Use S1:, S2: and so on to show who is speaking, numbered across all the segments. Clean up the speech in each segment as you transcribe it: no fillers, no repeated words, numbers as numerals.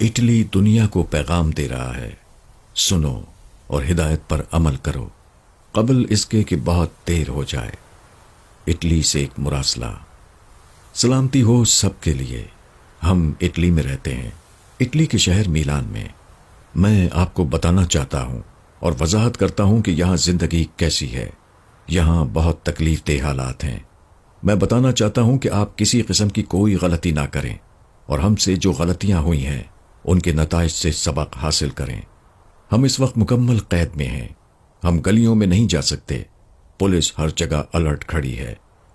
S1: Italy دنیا کو پیغام دے رہا ہے، سنو اور ہدایت پر عمل کرو قبل اس کے کہ بہت دیر ہو جائے۔ اٹلی سے ایک مراسلہ۔ سلامتی ہو سب کے لیے۔ ہم اٹلی میں رہتے ہیں، اٹلی کے شہر میلان میں۔ میں آپ کو بتانا چاہتا ہوں اور وضاحت کرتا ہوں کہ یہاں زندگی کیسی ہے۔ یہاں بہت تکلیف دہ حالات ہیں۔ میں بتانا چاہتا ہوں کہ آپ کسی قسم کی کوئی غلطی نہ کریں اور ہم سے جو غلطیاں ہوئی ہیں ان کے نتائج سے سبق حاصل کریں۔ ہم اس وقت مکمل قید میں ہیں۔ ہم گلیوں میں نہیں جا سکتے۔ پولیس ہر جگہ الرٹ کھڑی ہے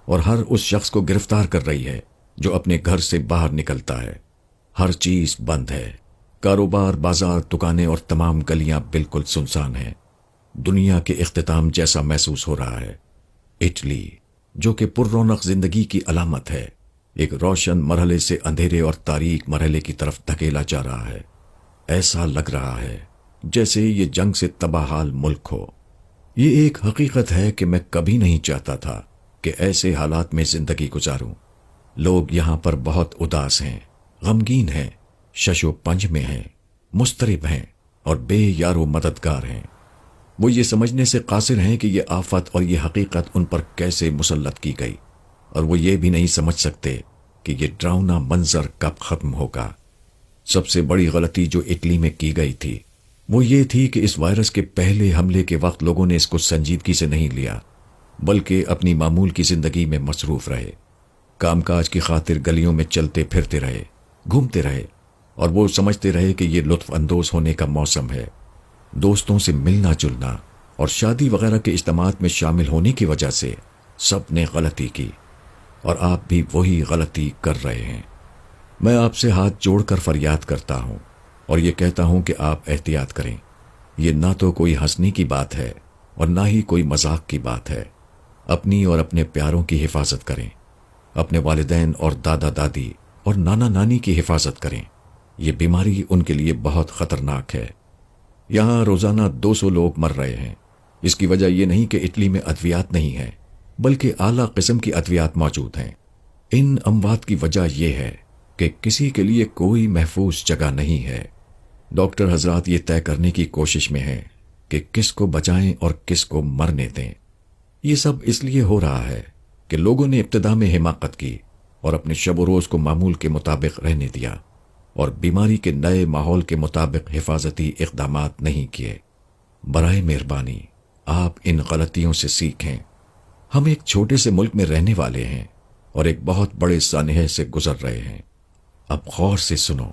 S1: اور ہر اس شخص کو گرفتار کر رہی ہے جو اپنے گھر سے باہر نکلتا ہے۔ ہر چیز بند ہے۔ کاروبار، بازار، دکانیں اور تمام گلیاں بالکل سنسان ہیں۔ دنیا کے اختتام جیسا محسوس ہو رہا ہے۔ اٹلی، جو کہ پر رونق زندگی کی علامت ہے، ایک روشن مرحلے سے اندھیرے اور تاریک مرحلے کی طرف دھکیلا جا رہا ہے۔ ایسا لگ رہا ہے جیسے یہ جنگ سے تباہ حال ملک ہو۔ یہ ایک حقیقت ہے کہ میں کبھی نہیں چاہتا تھا کہ ایسے حالات میں زندگی گزاروں۔ لوگ یہاں پر بہت اداس ہیں، غمگین ہیں، شش و پنج میں ہیں، مضطرب ہیں اور بے یار و مددگار ہیں۔ وہ یہ سمجھنے سے قاصر ہیں کہ یہ آفت اور یہ حقیقت ان پر کیسے مسلط کی گئی، اور وہ یہ بھی نہیں سمجھ سکتے کہ یہ ڈراؤنا منظر کب ختم ہوگا۔ سب سے بڑی غلطی جو اٹلی میں کی گئی تھی وہ یہ تھی کہ اس وائرس کے پہلے حملے کے وقت لوگوں نے اس کو سنجیدگی سے نہیں لیا، بلکہ اپنی معمول کی زندگی میں مصروف رہے، کام کاج کی خاطر گلیوں میں چلتے پھرتے رہے، گھومتے رہے، اور وہ سمجھتے رہے کہ یہ لطف اندوز ہونے کا موسم ہے۔ دوستوں سے ملنا جلنا اور شادی وغیرہ کے اجتماعات میں شامل ہونے کی وجہ سے سب نے غلطی کی، اور آپ بھی وہی غلطی کر رہے ہیں۔ میں آپ سے ہاتھ جوڑ کر فریاد کرتا ہوں اور یہ کہتا ہوں کہ آپ احتیاط کریں۔ یہ نہ تو کوئی ہنسنے کی بات ہے اور نہ ہی کوئی مذاق کی بات ہے۔ اپنی اور اپنے پیاروں کی حفاظت کریں۔ اپنے والدین اور دادا دادی اور نانا نانی کی حفاظت کریں۔ یہ بیماری ان کے لیے بہت خطرناک ہے۔ یہاں روزانہ 200 لوگ مر رہے ہیں۔ اس کی وجہ یہ نہیں کہ اٹلی میں ادویات نہیں ہیں، بلکہ اعلیٰ قسم کی ادویات موجود ہیں۔ ان اموات کی وجہ یہ ہے کہ کسی کے لیے کوئی محفوظ جگہ نہیں ہے۔ ڈاکٹر حضرات یہ طے کرنے کی کوشش میں ہیں کہ کس کو بچائیں اور کس کو مرنے دیں۔ یہ سب اس لیے ہو رہا ہے کہ لوگوں نے ابتدا میں حماقت کی اور اپنے شب و روز کو معمول کے مطابق رہنے دیا اور بیماری کے نئے ماحول کے مطابق حفاظتی اقدامات نہیں کیے۔ برائے مہربانی آپ ان غلطیوں سے سیکھیں۔ ہم ایک چھوٹے سے ملک میں رہنے والے ہیں اور ایک بہت بڑے سانحے سے گزر رہے ہیں۔ اب غور سے سنو۔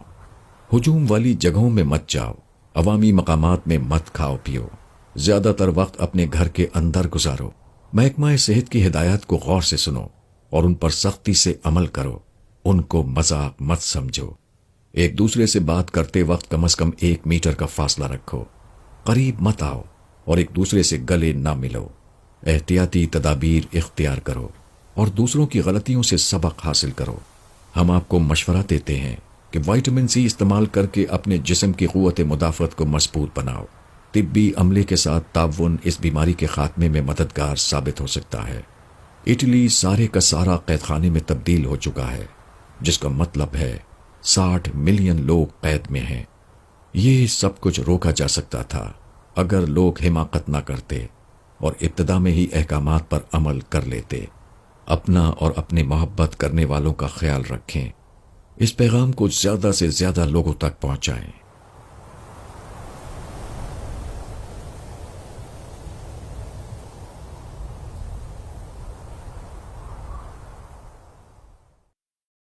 S1: ہجوم والی جگہوں میں مت جاؤ، عوامی مقامات میں مت کھاؤ پیو، زیادہ تر وقت اپنے گھر کے اندر گزارو۔ محکمہ صحت کی ہدایات کو غور سے سنو اور ان پر سختی سے عمل کرو۔ ان کو مذاق مت سمجھو۔ ایک دوسرے سے بات کرتے وقت کم از کم 1 میٹر کا فاصلہ رکھو۔ قریب مت آؤ اور ایک دوسرے سے گلے نہ ملو۔ احتیاطی تدابیر اختیار کرو اور دوسروں کی غلطیوں سے سبق حاصل کرو۔ ہم آپ کو مشورہ دیتے ہیں کہ وائٹامن سی استعمال کر کے اپنے جسم کی قوت مدافعت کو مضبوط بناؤ۔ طبی عملے کے ساتھ تعاون اس بیماری کے خاتمے میں مددگار ثابت ہو سکتا ہے۔ اٹلی سارے کا سارا قید خانے میں تبدیل ہو چکا ہے، جس کا مطلب ہے 60 ملین لوگ قید میں ہیں۔ یہ سب کچھ روکا جا سکتا تھا اگر لوگ حماقت نہ کرتے اور ابتدا میں ہی احکامات پر عمل کر لیتے۔ اپنا اور اپنے محبت کرنے والوں کا خیال رکھیں۔ اس پیغام کو زیادہ سے زیادہ لوگوں تک پہنچائیں۔